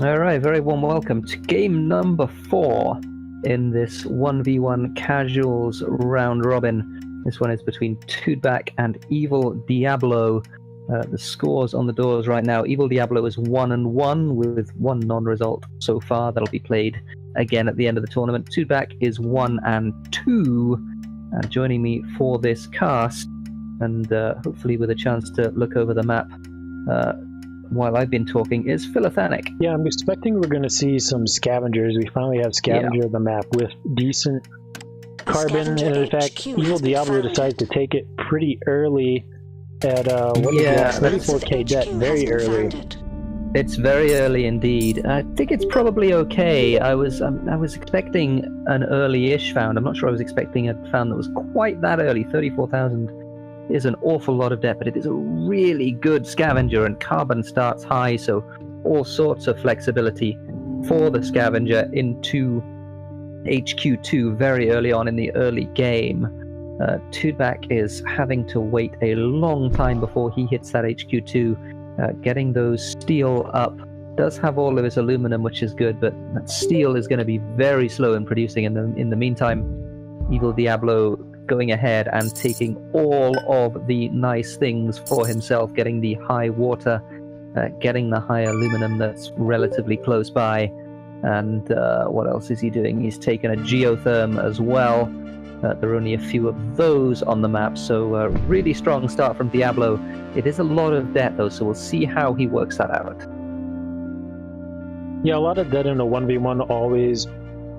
All right, very warm welcome to game number 4 in this 1v1 casuals round robin. This one is between Twodback and EvilDiablo. The scores on the doors right now: EvilDiablo is 1-1 with one non-result so far. That'll be played again at the end of the tournament. Twodback is 1-2. Joining me for this cast, and hopefully with a chance to look over the map while I've been talking, is Philothanic. Yeah, I'm expecting we're going to see some scavengers. We finally have scavenger of the map with decent carbon, and in fact, EvilDiablo decides to take it pretty early at 34k debt, very early. It's very early indeed. I think it's probably okay. I was expecting an early-ish found. I'm not sure I was expecting a found that was quite that early. 34,000 is an awful lot of debt, but it is a really good scavenger, and carbon starts high, so all sorts of flexibility for the scavenger into HQ2 very early on in the early game. Twodback is having to wait a long time before he hits that HQ2. Getting those steel up. Does have all of his aluminum, which is good, but that steel is going to be very slow in producing. In the meantime, EvilDiablo going ahead and taking all of the nice things for himself, getting the high water, getting the high aluminum that's relatively close by, and what else is he doing? He's taken a geotherm as well. There are only a few of those on the map, so really strong start from Diablo. It is a lot of debt though, so we'll see how he works that out. Yeah, a lot of debt in a 1v1, always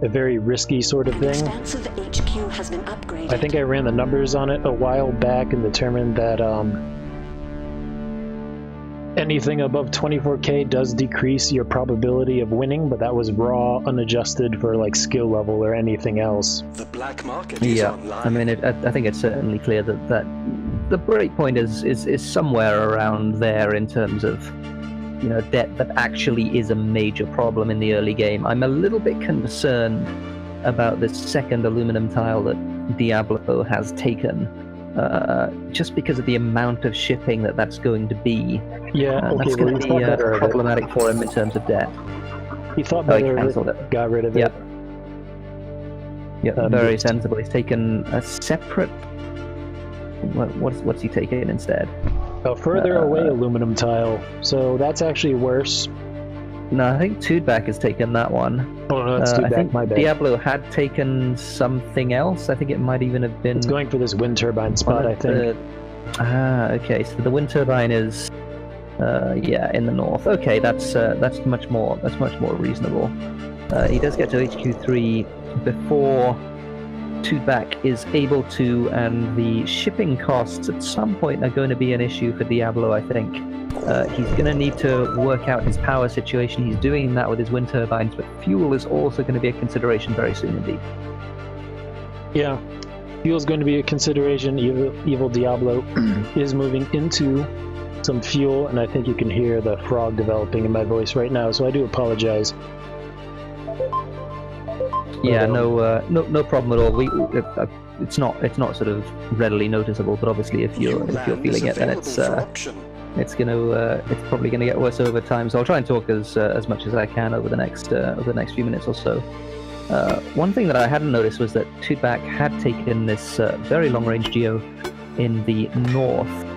a very risky sort of thing. Expansive HQ has been upgraded. I think I ran the numbers on it a while back and determined that anything above 24k does decrease your probability of winning, but that was raw, unadjusted for like skill level or anything else. The black market is online. I mean, I think it's certainly clear that the breakpoint is somewhere around there in terms of, you know, debt that actually is a major problem in the early game. I'm a little bit concerned about this second aluminum tile that Diablo has taken, just because of the amount of shipping that's going to be. Yeah, okay, that's going to be problematic for him in terms of debt. He thought better of it, got rid of it. Yeah, very sensible. He's taken a separate... What's he taking instead? A further away aluminum tile, so that's actually worse. No, I think Twodback has taken that one. Oh no, that's Twodback, I think my bad. Diablo had taken something else. I think it might even have been... It's going for this wind turbine spot, I think. Okay, so the wind turbine is... in the north. Okay, that's much more reasonable. He does get to HQ3 before Twodback is able to, and the shipping costs at some point are going to be an issue for Diablo, I think. He's going to need to work out his power situation. He's doing that with his wind turbines, but fuel is also going to be a consideration very soon indeed. Yeah, fuel is going to be a consideration. EvilDiablo is moving into some fuel, and I think you can hear the frog developing in my voice right now, so I do apologize. Yeah, no problem at all. It's not sort of readily noticeable, but obviously if you're feeling it, then it's probably gonna get worse over time. So I'll try and talk as much as I can over the next few minutes or so. One thing that I hadn't noticed was that Twodback had taken this very long-range geo in the north.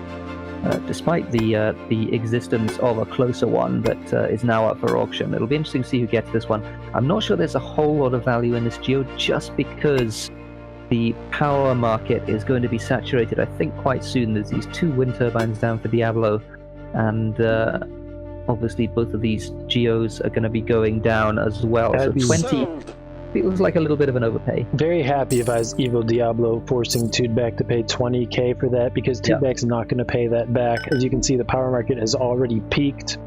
Despite the existence of a closer one that is now up for auction. It'll be interesting to see who gets this one. I'm not sure there's a whole lot of value in this geo, just because the power market is going to be saturated, I think, quite soon. There's these 2 wind turbines down for Diablo, and obviously both of these geos are going to be going down as well. So 20 feels like a little bit of an overpay. Very happy if I was EvilDiablo forcing Twodback to pay 20k for that, because Twodback's not going to pay that back. As you can see, the power market has already peaked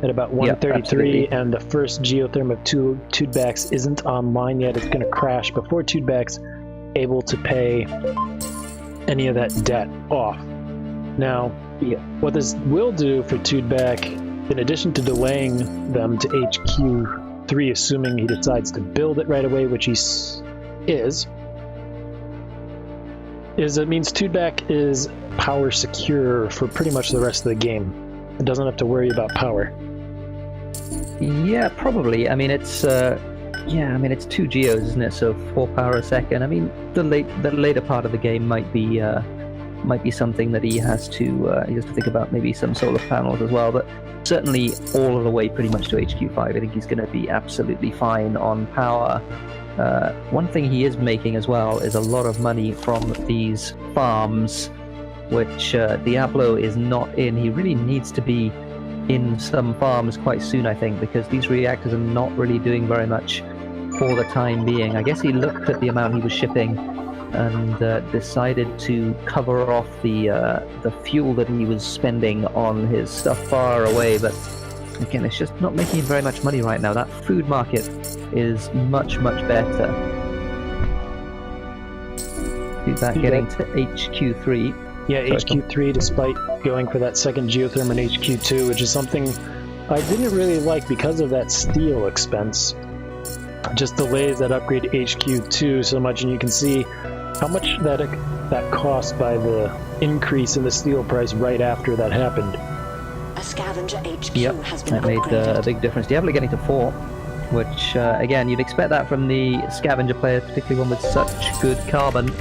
at about 133, and the first geotherm of Twodback's isn't online yet. It's going to crash before Twodback's able to pay any of that debt off. Now, what this will do for Twodback, in addition to delaying them to HQ3, assuming he decides to build it right away, which he is it means Twodback is power secure for pretty much the rest of the game. It doesn't have to worry about power. Yeah, probably. I mean, it's it's 2 geos, isn't it? So 4 power a second. I mean, the later part of the game might be something that he has to think about, maybe some solar panels as well. But certainly all of the way pretty much to HQ5, I think he's going to be absolutely fine on power. One thing he is making as well is a lot of money from these farms, which Diablo is not in. He really needs to be in some farms quite soon, I think, because these reactors are not really doing very much for the time being. I guess he looked at the amount he was shipping and decided to cover off the fuel that he was spending on his stuff far away, but again, it's just not making him very much money right now. That food market is much, much better. Do that getting to HQ3. Yeah, HQ3, despite going for that second geotherm in HQ2, which is something I didn't really like because of that steel expense. Just delays that upgrade to HQ2 so much, and you can see how much that cost by the increase in the steel price right after that happened. A scavenger HQ Yep, has been that made upgraded. a big difference. Diablo getting to 4, which, again, you'd expect that from the scavenger players, particularly one with such good carbon.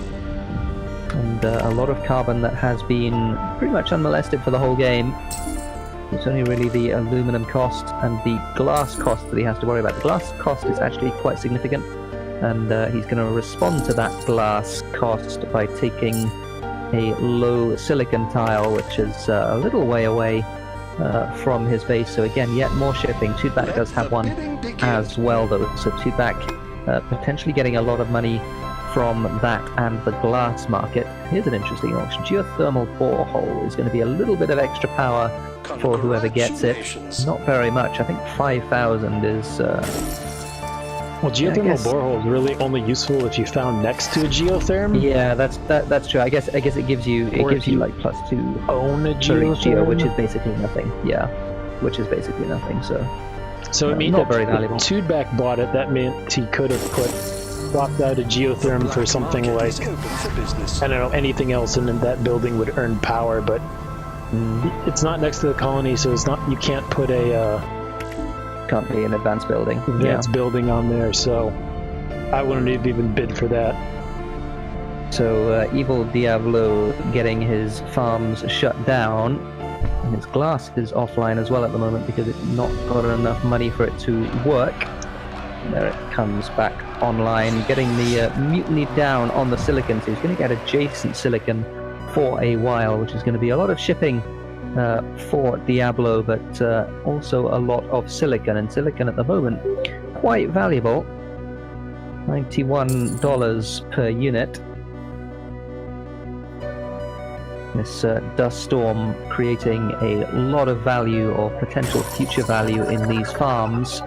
And a lot of carbon that has been pretty much unmolested for the whole game. It's only really the aluminum cost and the glass cost that he has to worry about. The glass cost is actually quite significant, and he's going to respond to that glass cost by taking a low silicon tile, which is a little way away from his base. So again, yet more shipping. Twodback does have one as well, though. So Twodback potentially getting a lot of money from that and the glass market. Here's an interesting auction. Geothermal borehole is going to be a little bit of extra power for whoever gets it. Not very much. I think 5,000 is... Well, geothermal borehole is really only useful if you found next to a geotherm. Yeah, that's true. I guess it gives you like +2 own a per each geo, geotherm, which is basically nothing. Yeah, which is basically nothing. So it means not that very if valuable. Twodback bought it, that meant he could have swapped out a geotherm for something like, I don't know, anything else, and then that building would earn power. But it's not next to the colony, so it's not. You can't put a Can't be an advanced building. advanced building on there. So I wouldn't have even bid for that. So EvilDiablo getting his farms shut down, and his glass is offline as well at the moment because it's not got enough money for it to work. There it comes back online, getting the mutiny down on the silicon, so he's going to get adjacent silicon for a while, which is going to be a lot of shipping for Diablo, but also a lot of silicon, and silicon at the moment quite valuable, $91 per unit. This dust storm creating a lot of value or potential future value in these farms,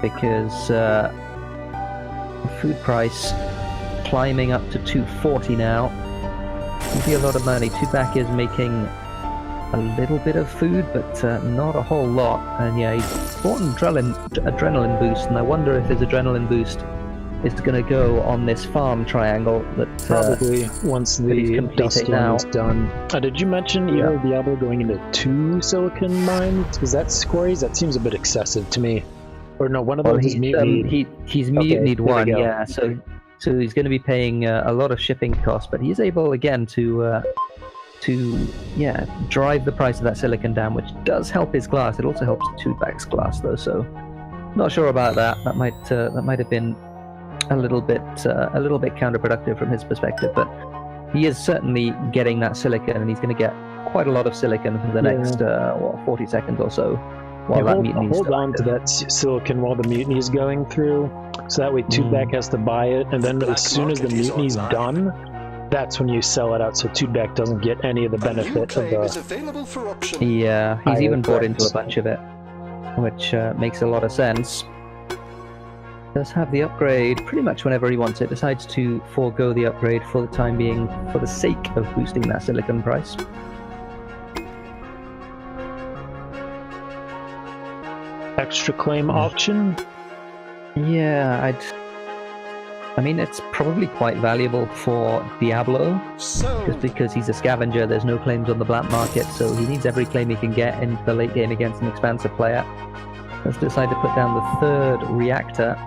because food price climbing up to 240 now. Would be a lot of money. Twodback is making a little bit of food, but not a whole lot. And yeah, he's bought an adrenaline boost, and I wonder if his adrenaline boost is going to go on this farm triangle that Probably once the dust storm is done. Did you mention EvilDiablo going into 2 silicon mines? Because that's quarries. That seems a bit excessive to me. Or no, one of those is mutinied. He's mutinied one, go. yeah. So he's going to be paying a lot of shipping costs, but he's able again to drive the price of that silicon down, which does help his glass. It also helps Twodback's glass, though. So not sure about that. That might have been a little bit counterproductive from his perspective, but he is certainly getting that silicon, and he's going to get quite a lot of silicon for the next 40 seconds or so. While that mutiny hold on to that silicon while the mutiny is going through, so that way Twodback has to buy it, and then as soon as the mutiny's done, that's when you sell it out, so Twodback doesn't get any of the benefit of the... Yeah, he's even bought into a bunch of it, which makes a lot of sense. Does have the upgrade pretty much whenever he wants it. Decides to forego the upgrade for the time being for the sake of boosting that silicon price. Extra claim auction? Yeah, I mean, it's probably quite valuable for Diablo, just because he's a scavenger, there's no claims on the black market, so he needs every claim he can get into the late game against an expansive player. Let's decide to put down the third reactor.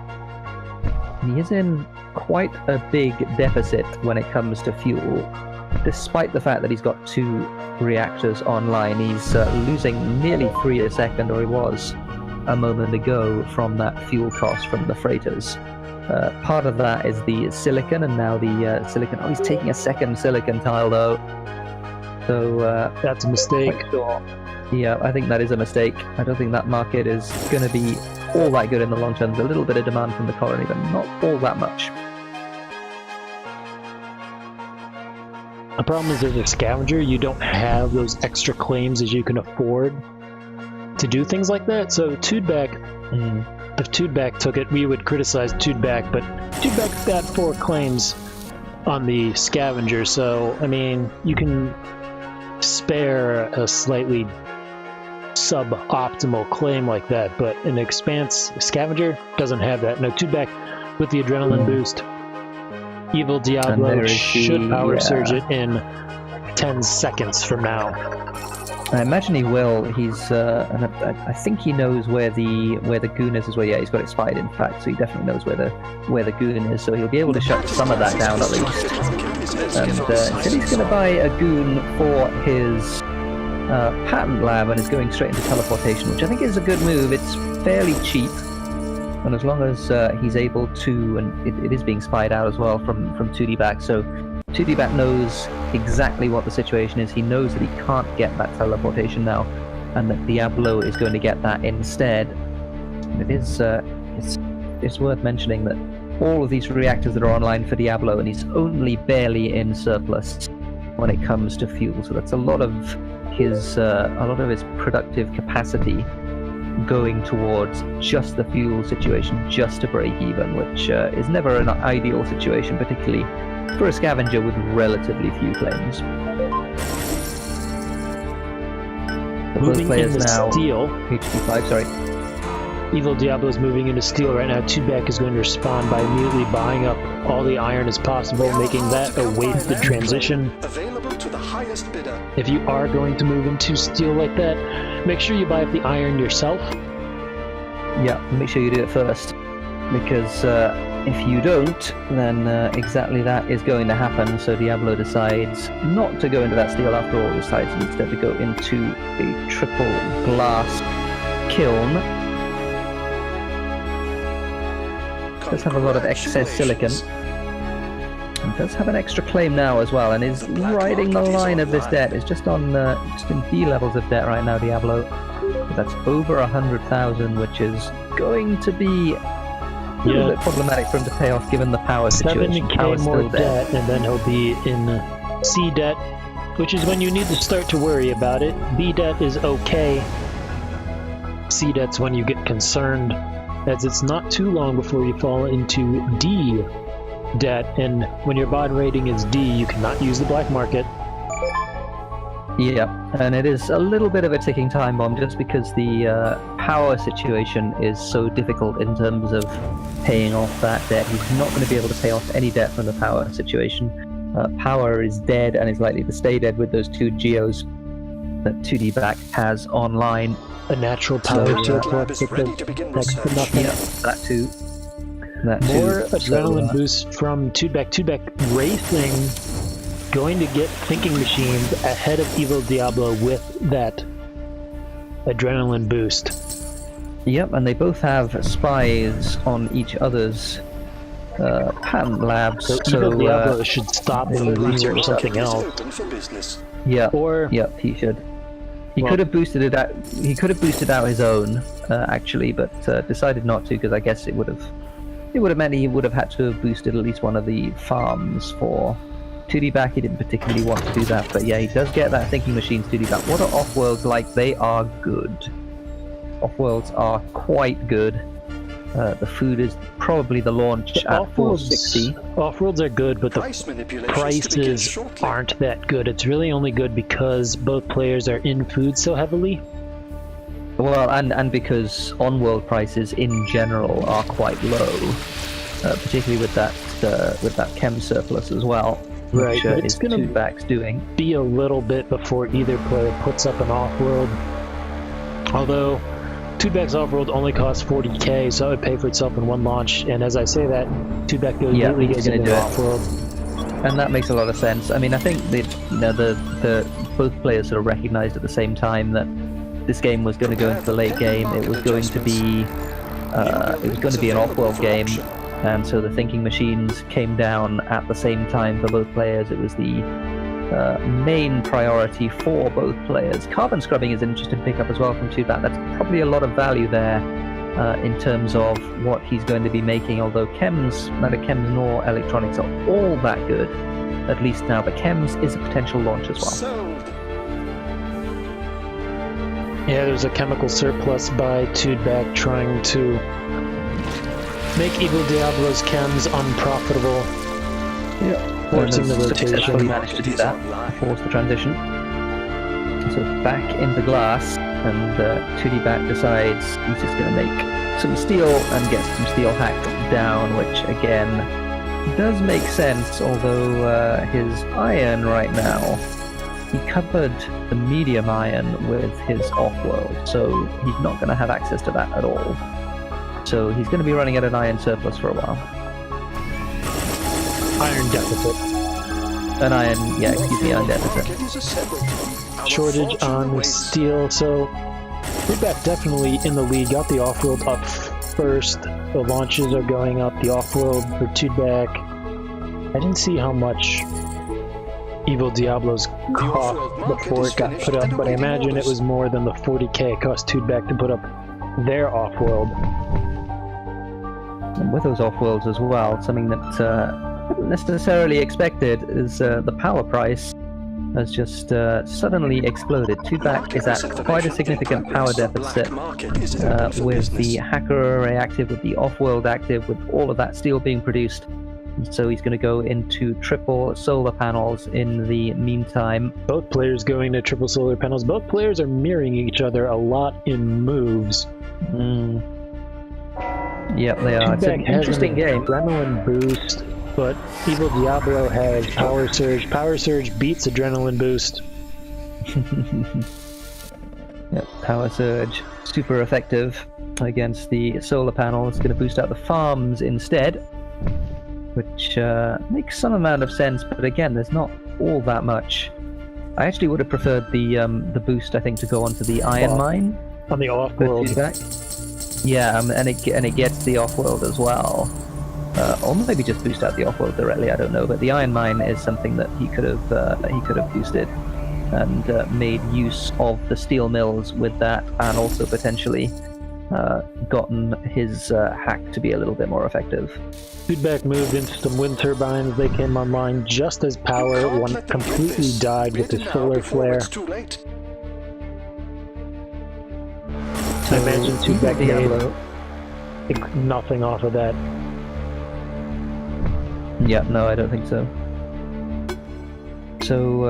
He is in quite a big deficit when it comes to fuel. Despite the fact that he's got 2 reactors online, he's losing nearly 3 a second, or he was a moment ago, from that fuel cost from the freighters. Part of that is the silicon, and now the silicon... Oh, he's taking a second silicon tile, though. So... that's a mistake. Sure. Yeah, I think that is a mistake. I don't think that market is going to be all that good in the long term. There's a little bit of demand from the colony, but not all that much. The problem is, as a scavenger, you don't have those extra claims as you can afford to do things like that. So Twodback, if Twodback took it, we would criticize Twodback, but Twodback's got 4 claims on the scavenger, so I mean, you can spare a slightly suboptimal claim like that, but an expanse scavenger doesn't have that. No, Twodback with the adrenaline boost. EvilDiablo should power surge it in 10 seconds from now. I imagine he will. He's, and I think he knows where the goon is as well. Yeah, he's got it spied, in fact, so he definitely knows where the goon is. So he'll be able to shut some of that down at least. And instead, he's going to buy a goon for his patent lab, and is going straight into teleportation, which I think is a good move. It's fairly cheap. And as long as he's able to, and it is being spied out as well from 2Dback, so 2Dback knows exactly what the situation is. He knows that he can't get that teleportation now, and that Diablo is going to get that instead. And it is it's worth mentioning that all of these reactors that are online for Diablo, and he's only barely in surplus when it comes to fuel. So that's a lot of his productive capacity going towards just the fuel situation, just to break even, which is never an ideal situation, particularly for a scavenger with relatively few claims. Moving players into now, steel. HP5, sorry. EvilDiablo is moving into steel right now. Twodback is going to respond by immediately buying up all the iron as possible, making that a wasted transition. Available to the highest bidder. If you are going to move into steel like that, make sure you buy up the iron yourself. Yeah, make sure you do it first, because if you don't, then exactly that is going to happen. So Diablo decides not to go into that steel after all, decides instead to go into a triple glass kiln. Does have a lot of excess silicon, and does have an extra claim now as well, and is riding the line of this debt. Is just on just in D levels of debt right now, Diablo. That's over 100,000, which is going to be a little bit problematic for him to pay off, given the power situation. 70k more debt, and then he'll be in C debt, which is when you need to start to worry about it. B debt is okay. C debt's when you get concerned, as it's not too long before you fall into D debt, and when your bond rating is D, you cannot use the black market. Yeah, and it is a little bit of a ticking time bomb, just because the power situation is so difficult in terms of paying off that debt. He's not going to be able to pay off any debt from the power situation. Power is dead, and is likely to stay dead with those 2 geos that 2Dback has online. A natural power surplus with the next to nothing. Yeah, that too. More adrenaline boost from Twodback. Twodback racing, going to get thinking machines ahead of EvilDiablo with that adrenaline boost. Yep, and they both have spies on each other's patent labs. So EvilDiablo should stop and research something else. Yeah, or he should. He could have boosted it out. He could have boosted out his own, actually, but decided not to, because I guess it would have meant he would have had to have boosted at least one of the farms for 2Dback. He didn't particularly want to do that, but yeah, he does get that thinking machines. 2Dback. What are Offworlds like? They are good. Offworlds are quite good. The food is probably the launch at 460. Offworlds are good, but the prices aren't that good. It's really only good because both players are in food so heavily. Well, and because on-world prices in general are quite low, particularly with that that chem surplus as well. Right, Which but it's is gonna Twodback's doing. be a little bit before either player puts up an Offworld. Although Twodback's Offworld only costs 40k, so it would pay for itself in one launch. And as I say that, Twodback immediately he's goes gonna into do it. Offworld. And that makes a lot of sense. I mean, I think that the both players sort of recognized at the same time that this game was going to go into the late game. It was going to be an off-world game, and so the thinking machines came down at the same time for both players. It was the main priority for both players. Carbon scrubbing is an interesting pickup as well from Twodback. That's probably a lot of value there in terms of what he's going to be making, although neither chems nor electronics are all that good, at least now, but chems is a potential launch as well. Sold. Yeah, there's a chemical surplus by Twodback trying to make EvilDiablo's chems unprofitable. Yeah, forcing the rotation. Successfully managed to do that, force the transition. So back into glass, and Twodback decides he's just going to make some steel and get some steel hacked down, which again does make sense, although his iron right now, he covered the medium iron with his Offworld, so he's not going to have access to that at all. So he's going to be running at an iron surplus for a while. Iron deficit. Iron deficit. Market is assembled. Our Shortage fortune on awaits. steel, so Twodback definitely in the lead. Got the Offworld up first. The launches are going up. The Offworld for Twodback. I didn't see how much EvilDiablo's cost before it got put up, but I imagine it was more than the 40k it cost Twodback to put up their Offworld. And with those Offworlds as well, something that wasn't necessarily expected is the power price has just suddenly exploded. Twodback is at quite a significant power deficit with the hacker array active, with the Offworld active, with all of that steel being produced. So he's going to go into triple solar panels in the meantime. Both players going to triple solar panels. Both players are mirroring each other a lot in moves. Yep, they are. It's an interesting game. Adrenaline boost, but EvilDiablo has power surge. Power surge beats adrenaline boost. Yep, power surge, super effective against the solar panels. Going to boost out the farms instead, which makes some amount of sense. But again, there's not all that much. I actually would have preferred the boost, I think, to go onto the iron mine On the Offworld. Yeah, and it gets the Offworld as well. Or maybe just boost out the Offworld directly, I don't know. But the iron mine is something that he could have boosted and made use of the steel mills with that, and also potentially gotten his hack to be a little bit more effective. Twodback moved into some wind turbines. They came online just as power. One completely died with the solar flare. I imagine Twodback made nothing off of that. Yeah, no, I don't think so. So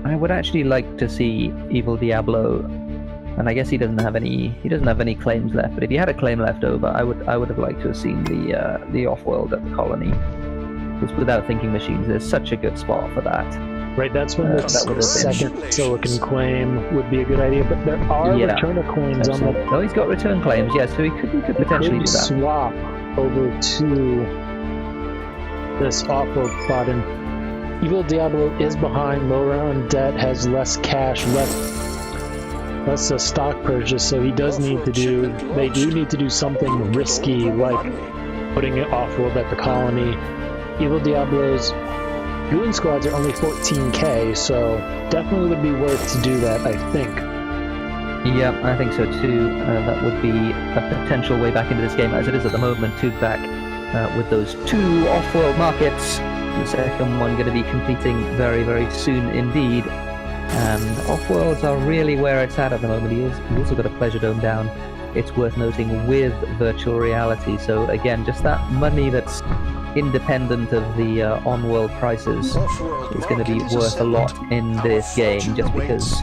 I would actually like to see EvilDiablo, and I guess he doesn't have any claims left. But if he had a claim left over, I would have liked to have seen the Offworld at the colony. Because without thinking machines, there's such a good spot for that. Right, that's when the second silicon claim would be a good idea, but there are returner claims on the... Oh, he's got return claims, yeah, so he could potentially do that. Swap over to this Offworld spot, and EvilDiablo is behind, lower on debt, has less cash, less a stock purchase, so they do need to do something risky, like putting it Offworld at the colony. EvilDiablo's Goon squads are only 14k, so definitely would be worth to do that, I think. Yeah, I think so too. That would be a potential way back into this game, as it is at the moment. Twodback with those two off-world markets. The second one going to be completing very, very soon indeed. And off-worlds are really where it's at the moment. He's also got a pleasure dome down. It's worth noting with virtual reality. So again, just that money that's independent of the on-world prices is going to be worth a lot in this game, just because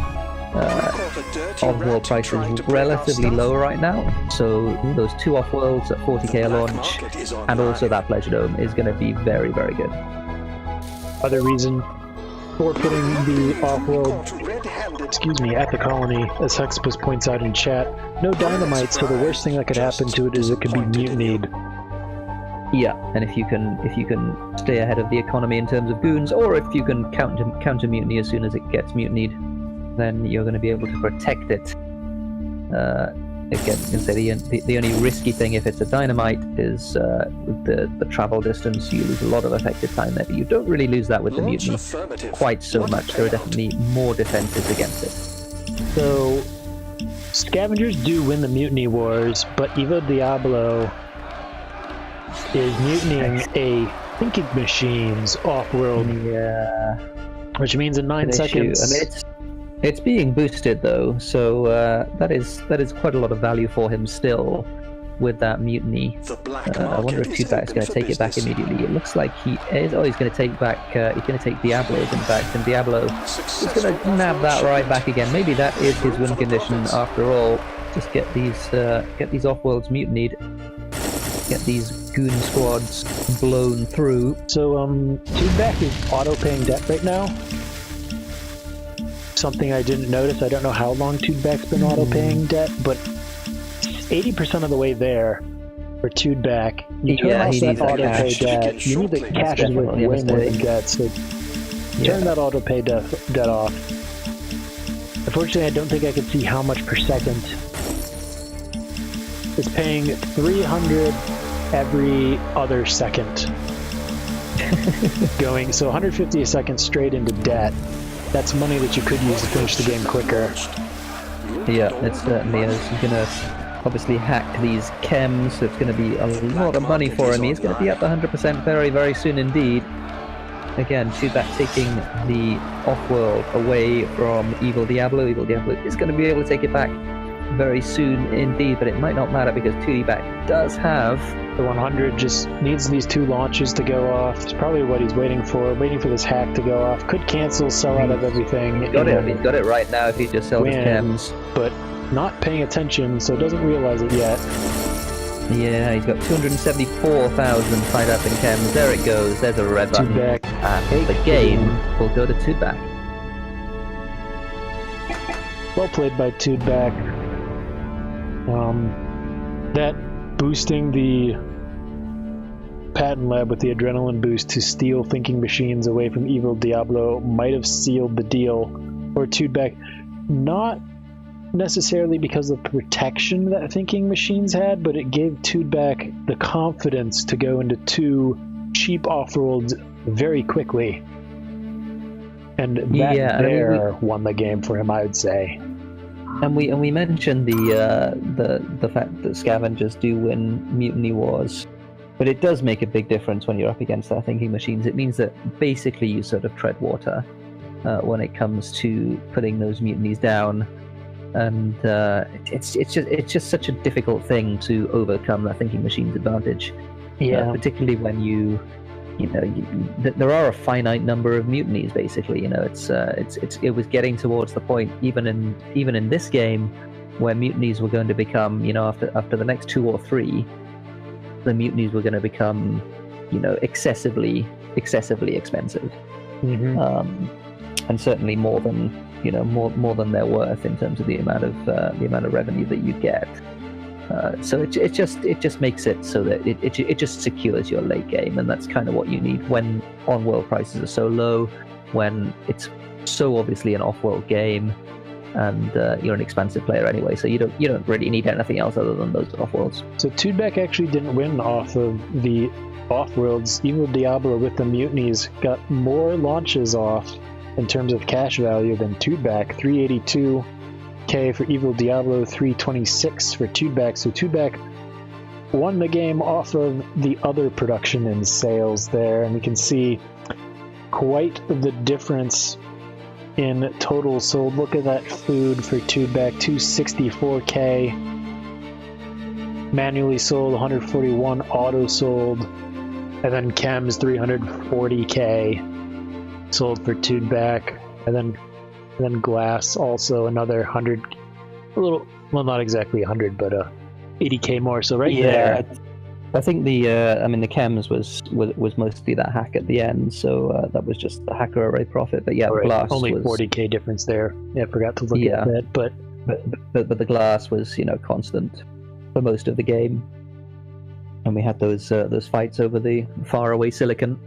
Offworld prices relatively low right now, so those 2 Offworlds at 40k a launch, and also that Pleasure Dome is going to be very, very good. Other reason for putting the Offworld, at the colony, as Hexpus points out in chat, no dynamite, so the worst thing that could happen to it is it could be mutinied. Yeah, and if you can stay ahead of the economy in terms of goons, or if you can counter mutiny as soon as it gets mutinied, then you're going to be able to protect it. Again, the only risky thing if it's a dynamite is with the travel distance. You lose a lot of effective time there, but you don't really lose that with the mutiny quite so much. There are definitely more defenses against it. So, scavengers do win the mutiny wars, but EvilDiablo is mutinying a thinking machine's Offworld. Yeah. Which means in 9 seconds... I mean, it's being boosted though, so that is quite a lot of value for him still with that mutiny. I wonder if Twodback's going to take it back immediately. It looks like he is. Oh, he's going to take back. He's going to take Diablo's in fact, and Diablo is going to nab that right back again. Maybe that is his win condition after all. Just get these Offworlds mutinied. Get these goon squads blown through. So Twodback is auto-paying debt right now. Something I didn't notice. I don't know how long Twodback's been auto-paying debt, but 80% of the way there for Twodback. You turn off that auto-pay debt. You need the cash is worth way more than debt, so turn that auto-pay debt off. Unfortunately, I don't think I can see how much per second. It's paying 300 every other second. Going, so 150 a second straight into debt. That's money that you could use to finish the game quicker. Yeah, it certainly is. He's going to obviously hack these chems, so it's going to be a lot of money for him. He's going to be up 100% very, very soon indeed. Again, Twodback taking the Offworld away from EvilDiablo. EvilDiablo is going to be able to take it back very soon indeed, but it might not matter because Twodback does have... The 100 just needs these 2 launches to go off. It's probably what he's waiting for this hack to go off. Could cancel, sell out of everything. He's got it right now if he just sells his chems. But not paying attention, so doesn't realize it yet. Yeah, he's got 274,000 tied up in chems. There it goes. There's a red button. Twodback. And the game will go to Twodback. Well played by Twodback. That boosting the patent lab with the adrenaline boost to steal thinking machines away from EvilDiablo might have sealed the deal for Twodback. Not necessarily because of protection that thinking machines had, but it gave Twodback the confidence to go into 2 cheap Offworlds very quickly. And that won the game for him, I would say. And we mentioned the fact that scavengers do win mutiny wars, but it does make a big difference when you're up against our thinking machines. It means that basically you sort of tread water when it comes to putting those mutinies down, and it's just such a difficult thing to overcome that thinking machine's advantage. Yeah, particularly when there are a finite number of mutinies. Basically, it was getting towards the point, even in this game, where mutinies were going to become, after the next 2 or 3, the mutinies were going to become, excessively expensive, and certainly more than they're worth in terms of the amount of revenue that you get. So it just makes it so that it just secures your late game, and that's kind of what you need when on-world prices are so low, when it's so obviously an off-world game, and you're an expansive player anyway, so you don't really need anything else other than those off-worlds. So Twodback actually didn't win off of the off-worlds. EvilDiablo with the mutinies got more launches off in terms of cash value than Twodback. 382. For EvilDiablo, 326 for Twodback. So Twodback won the game off of the other production and sales there, and we can see quite the difference in total sold. Look at that food for Twodback, 264k manually sold, 141 auto sold, and then chems 340k sold for Twodback, and then And then glass also another 100, a little, well, not exactly 100, but 80k more. So right there. I think the chems was mostly that hack at the end, so that was just the hacker array profit. But yeah, the glass only was 40k difference there. Yeah, I forgot to look at that, but the glass was constant for most of the game, and we had those fights over the faraway silicon.